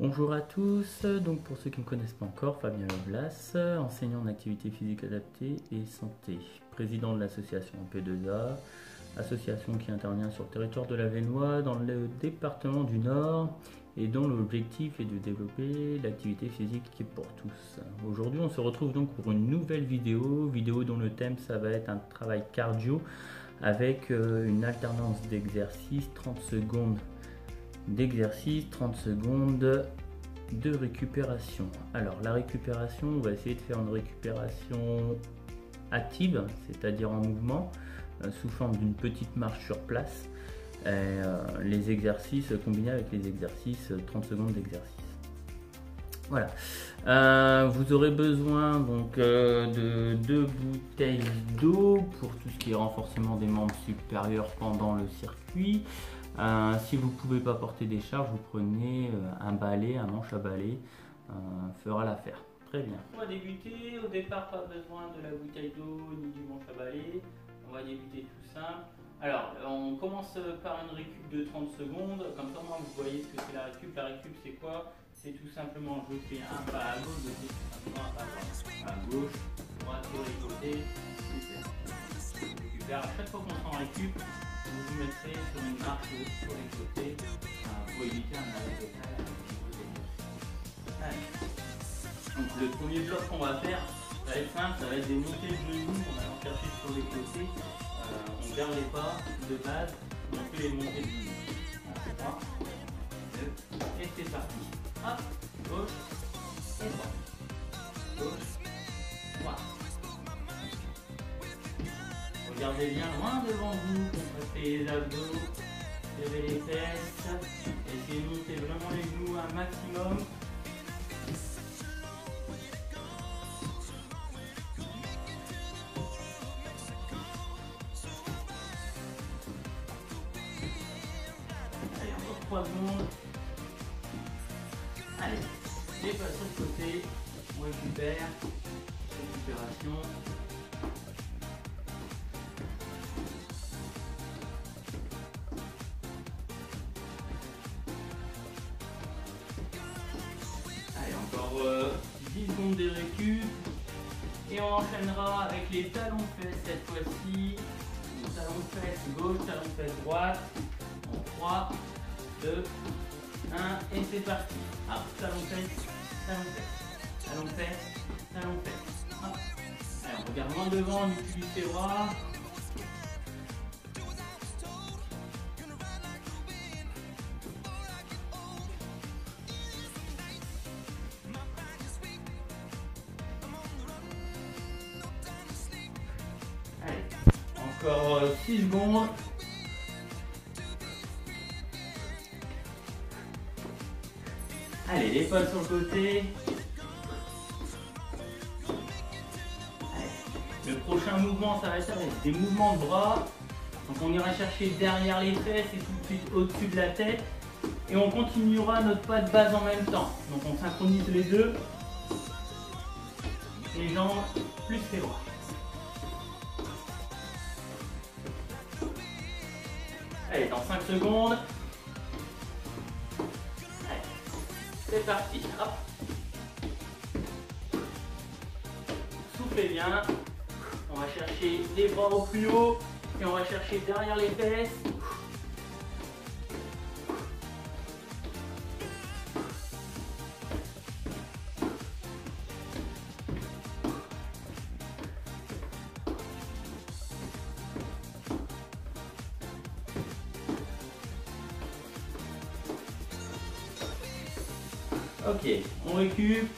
Bonjour à tous, donc pour ceux qui ne me connaissent pas encore, Fabien Leblas, enseignant en activité physique adaptée et santé, président de l'association P2A, association qui intervient sur le territoire de l'Avesnois dans le département du Nord et dont l'objectif est de développer l'activité physique pour tous. Aujourd'hui on se retrouve donc pour une nouvelle vidéo dont le thème ça va être un travail cardio avec une alternance d'exercices, 30 secondes d'exercice, 30 secondes de récupération. Alors la récupération, on va essayer de faire une récupération active, c'est-à-dire en mouvement, sous forme d'une petite marche sur place. Les exercices combinés avec les exercices, 30 secondes d'exercice. Voilà. Vous aurez besoin donc de 2 bouteilles d'eau pour tout ce qui est renforcement des membres supérieurs pendant le circuit. Si vous ne pouvez pas porter des charges, vous prenez un balai, un manche à balai, fera l'affaire. Très bien. On va débuter. Au départ, pas besoin de la bouteille d'eau ni du manche à balai. On va débuter tout simple. Alors, on commence par une récup de 30 secondes. Comme ça, moi, vous voyez ce que c'est la récup. La récup, c'est quoi? C'est tout simplement je fais un pas à gauche, je fais tout simplement un pas à gauche, droite sur les côtés. Super. À chaque fois qu'on s'en récup, vous vous mettrez sur une marche sur les côtés pour éviter un arrêt total. Donc le premier bloc qu'on va faire, ça va être simple, ça va être des montées de genoux, on va en chercher sur les côtés, on garde les pas de base, on fait les montées de genoux. 3, 2, et c'est parti. Hop, gauche et droite. Gauche, droite. Regardez bien loin devant vous, contractez les abdos, serrez les fesses, essayez de monter vraiment les genoux un maximum. Allez, encore 3 secondes. Allez, les pas sur le côté, on récupère, récupération. Allez, encore 10 secondes de récup. Et on enchaînera avec les talons de fesses cette fois-ci. Talons de fesses gauche, talons de fesses droite. En 3, 2, 1 et c'est parti. Hop, talons de fesses, talons de fesses, talons de fesses, talons de fesses. Hop. Allez, on regarde loin devant, on utilise ses bras. Allez, encore 6 secondes. Allez, les pas sur le côté. Allez. Le prochain mouvement, ça va être avec des mouvements de bras. Donc on ira chercher derrière les fesses et tout de suite au-dessus de la tête. Et on continuera notre pas de base en même temps. Donc on synchronise les deux. Les jambes plus les bras. Allez, dans 5 secondes. Allez, c'est parti. Hop. Soufflez bien. On va chercher les bras au plus haut. Et on va chercher derrière les fesses. Ok, on récup.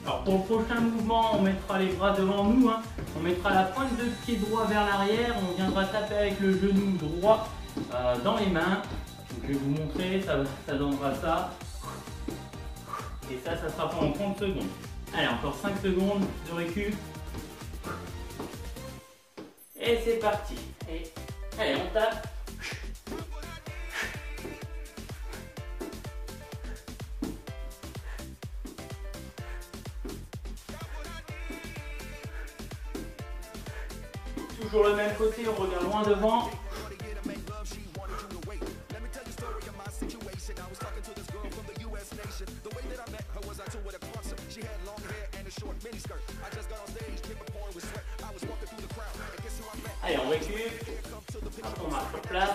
Alors pour le prochain mouvement, on mettra les bras devant nous, hein. On mettra la pointe de pied droit vers l'arrière, on viendra taper avec le genou droit dans les mains. Donc, je vais vous montrer, ça donnera ça. Et ça sera pendant 30 secondes. Allez, encore 5 secondes de récup. Et c'est parti. Et allez, on tape. toujours le même côté, on regarde loin devant. Allez, on récupère. Après, on marche sur place.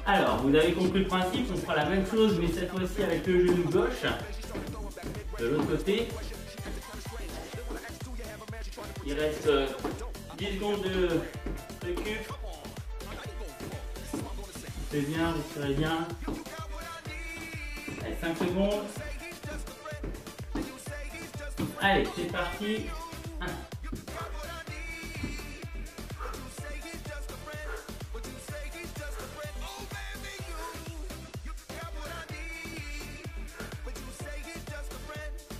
Alors, vous avez compris le principe, on fera la même chose, mais cette fois-ci avec le genou gauche. De l'autre côté. Il reste 10 secondes de récup. C'est bien, respirez bien. Allez, 5 secondes. Allez, c'est parti. 1.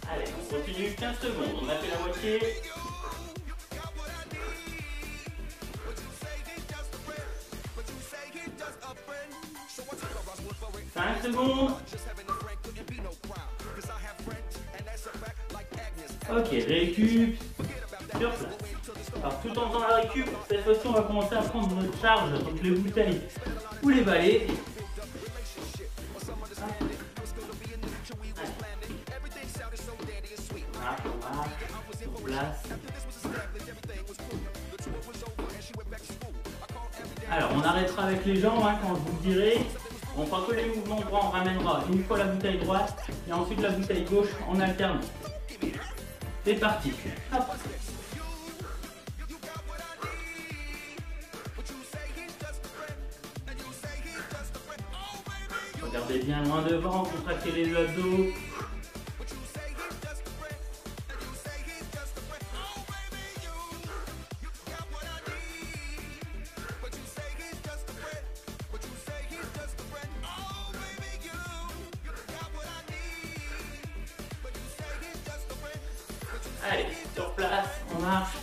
Allez, on continue 15 secondes. On a fait la moitié. 5 secondes. Ok, récup sur place. Alors tout en faisant la récup, cette fois-ci on va commencer à prendre notre charge, donc les bouteilles ou les balais. On place. Alors on arrêtera avec les jambes hein, quand je vous le dirai. On fera que les mouvements droits, on ramènera une fois la bouteille droite et ensuite la bouteille gauche en alternant. C'est parti. Hop. Regardez bien loin devant, contractez les abdos. 'Allez, sur place, on marche.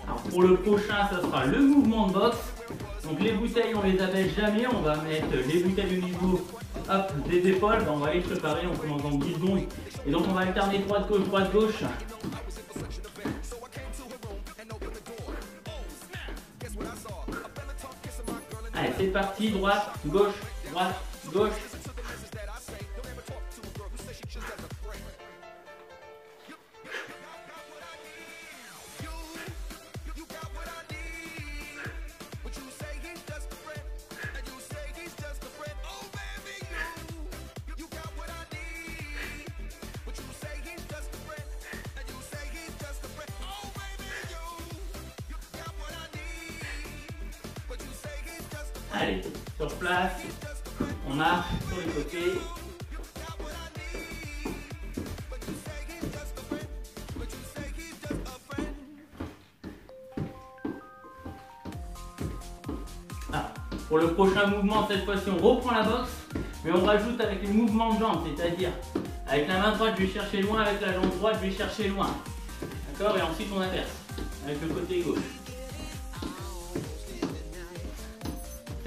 Alors pour le prochain, ça sera le mouvement de boxe. Donc les bouteilles, on les abaisse jamais. On va mettre les bouteilles au niveau des épaules. On va les préparer, on commence dans 10 secondes. Et donc on va alterner droite-gauche, droite-gauche. Allez, c'est parti, droite, gauche, gauche. Allez, sur place, on marche sur les côtés. Ah, pour le prochain mouvement, cette fois-ci, on reprend la boxe, mais on rajoute avec les mouvements de jambes, c'est-à-dire avec la main droite, je vais chercher loin, avec la jambe droite, je vais chercher loin. D'accord? Et ensuite, on inverse avec le côté gauche.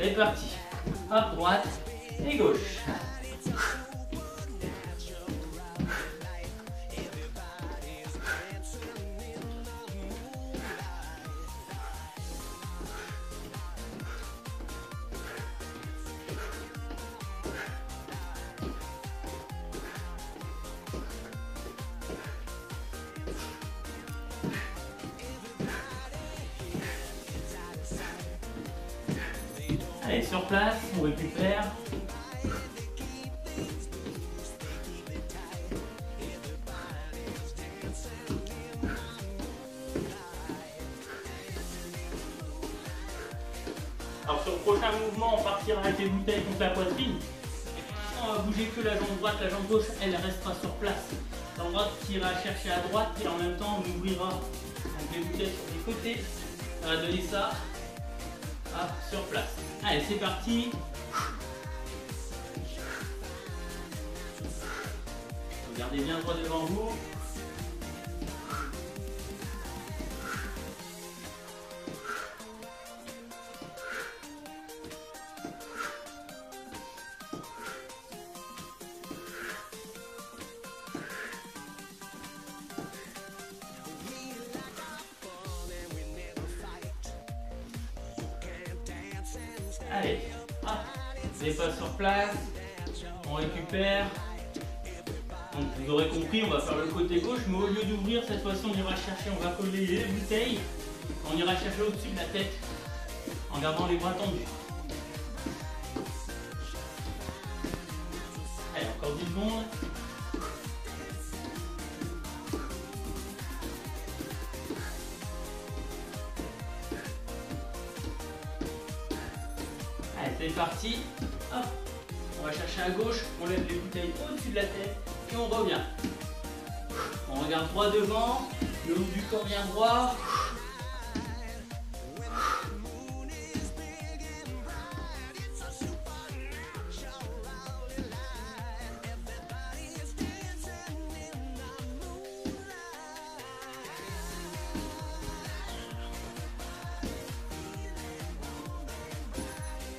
C'est parti. Hop, droite et gauche. Allez, sur place, on récupère. Alors sur le prochain mouvement, on partira avec les bouteilles contre la poitrine. On va bouger que la jambe droite, la jambe gauche, elle restera sur place. La jambe droite qui ira chercher à droite et en même temps on ouvrira avec les bouteilles sur les côtés. Ça va donner ça. Sur place. Allez, c'est parti. Regardez bien droit devant vous. Allez, hop, dépasse sur place, on récupère. Donc vous aurez compris, on va faire le côté gauche, mais au lieu d'ouvrir, cette fois-ci on ira chercher, on va coller les bouteilles, on ira chercher au-dessus de la tête, en gardant les bras tendus. Allez, encore 10 secondes. Allez, c'est parti. Hop. On va chercher à gauche, on lève les bouteilles au-dessus de la tête et on revient. On regarde droit devant, le haut du corps vient droit.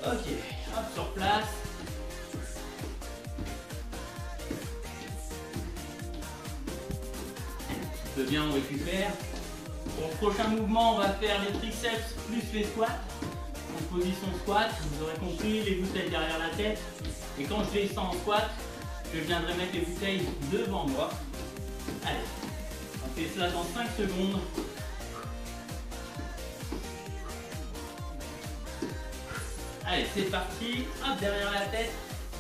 Ok, hop, sur place. Un peu bien, on récupère. Pour le prochain mouvement, on va faire les triceps plus les squats. En position squat, vous aurez compris, les bouteilles derrière la tête. Et quand je descends en squat, je viendrai mettre les bouteilles devant moi. Allez, on fait cela dans 5 secondes. Allez, c'est parti. Hop, derrière la tête,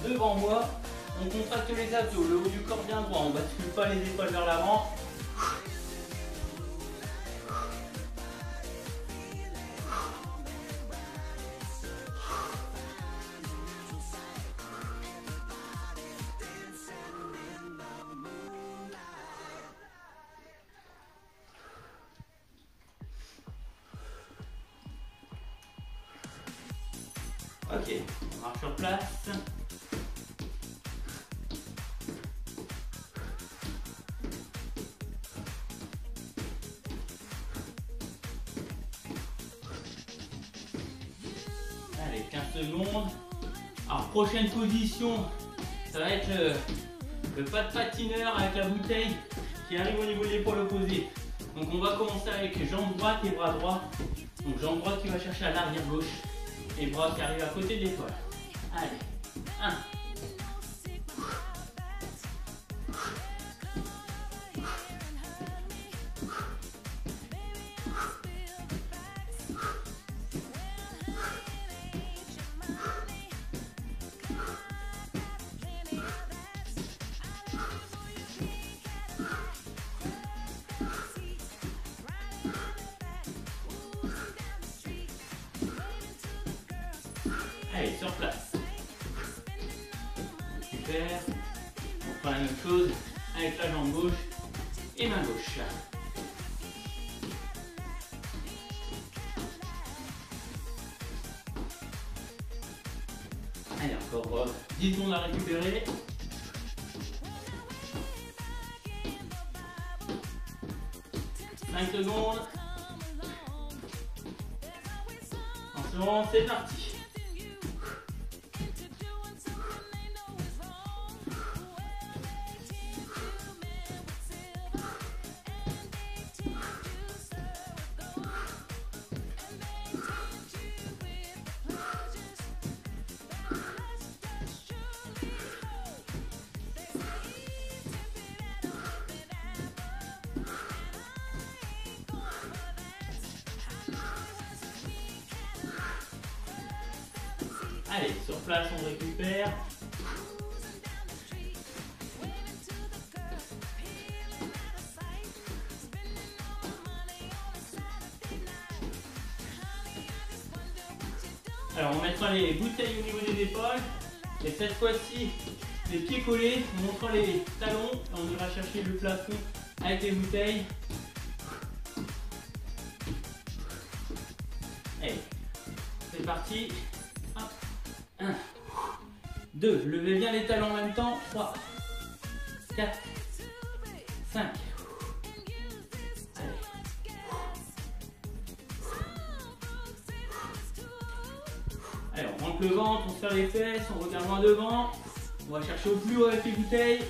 devant moi. On contracte les abdos, le haut du corps bien droit. On ne bascule pas les épaules vers l'avant. Ok, on marche sur place. Allez, 15 secondes. Alors, prochaine position, ça va être le pas de patineur avec la bouteille qui arrive au niveau de l'épaule opposée. Donc, on va commencer avec jambe droite et bras droit. Donc, jambe droite qui va chercher à l'arrière gauche. Et bras qui arrivent à côté de l'épaule. Allez, 1. Allez, sur place. Super. On prend la même chose avec la jambe gauche et main gauche. Allez, encore 10 secondes à récupérer. Cinq secondes. Attention, c'est parti. Allez, sur place, on récupère. Alors, on mettra les bouteilles au niveau des épaules. Et cette fois-ci, les pieds collés, on montrera les talons. Et on ira chercher le plafond avec les bouteilles. Allez, c'est parti. 1, 2, levez bien les talons en même temps. 3, 4, 5. Allez, on rentre le ventre, on se serre les fesses, on regarde loin devant. On va chercher au plus haut avec les bouteilles.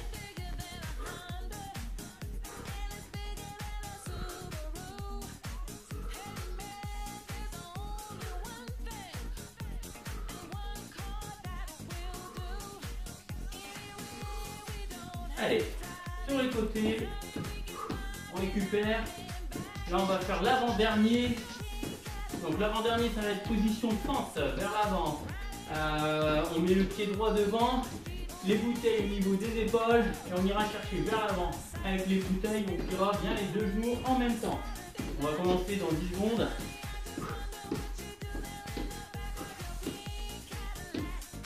Allez, sur les côtés, on récupère. Là, on va faire l'avant-dernier. Donc l'avant-dernier, ça va être position fente vers l'avant. On met le pied droit devant, les bouteilles au niveau des épaules et on ira chercher vers l'avant. Avec les bouteilles, on tirera bien les deux genoux en même temps. On va commencer dans 10 secondes.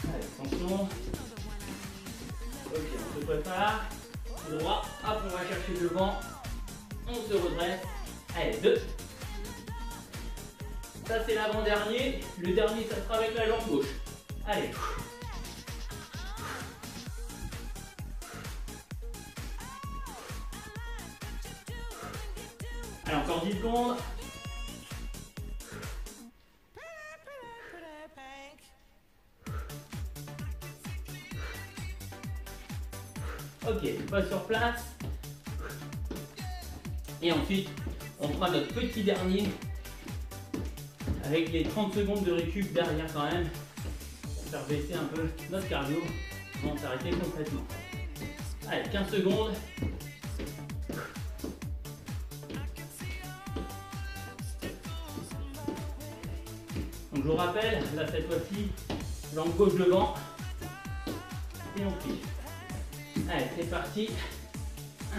Allez, attention. Ok, on se prépare. Droit, hop, on va chercher devant. On se redresse. Allez, 2. Ça c'est l'avant-dernier. Le dernier, ça sera avec la jambe gauche. Allez. Allez, encore 10 secondes. Ok, pas sur place. Et ensuite, on fera notre petit dernier avec les 30 secondes de récup derrière quand même pour faire baisser un peu notre cardio avant de s'arrêter complètement. Allez, 15 secondes. Donc je vous rappelle, là cette fois-ci, jambe gauche devant et on plie. Allez, c'est parti. 1.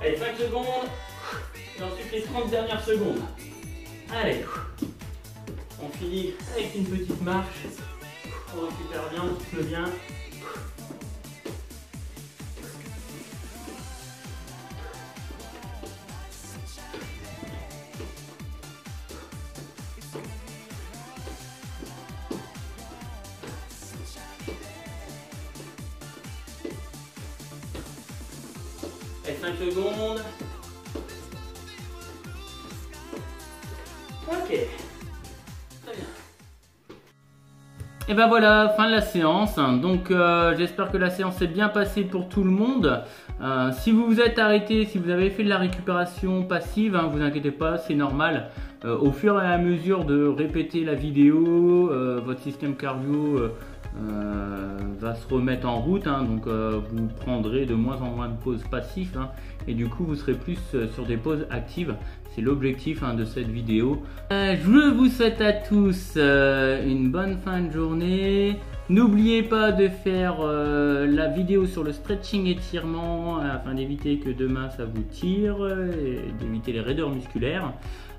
Allez, 5 secondes. Et ensuite les 30 dernières secondes. Allez. On finit avec une petite marche. On récupère bien, on souffle bien. Et 5 secondes. Ok. Très bien. Et ben voilà, fin de la séance. Donc j'espère que la séance s'est bien passée pour tout le monde. Si vous vous êtes arrêté, si vous avez fait de la récupération passive, vous inquiétez pas, c'est normal. Au fur et à mesure de répéter la vidéo, votre système cardio va se remettre en route, donc vous prendrez de moins en moins de pauses passives, et du coup vous serez plus sur des pauses actives. C'est l'objectif de cette vidéo. Je vous souhaite à tous une bonne fin de journée. N'oubliez pas de faire la vidéo sur le stretching étirement afin d'éviter que demain ça vous tire et d'éviter les raideurs musculaires.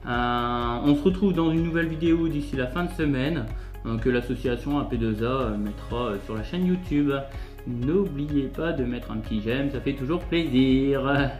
On se retrouve dans une nouvelle vidéo d'ici la fin de semaine que l'association AP2A mettra sur la chaîne YouTube. N'oubliez pas de mettre un petit j'aime, ça fait toujours plaisir.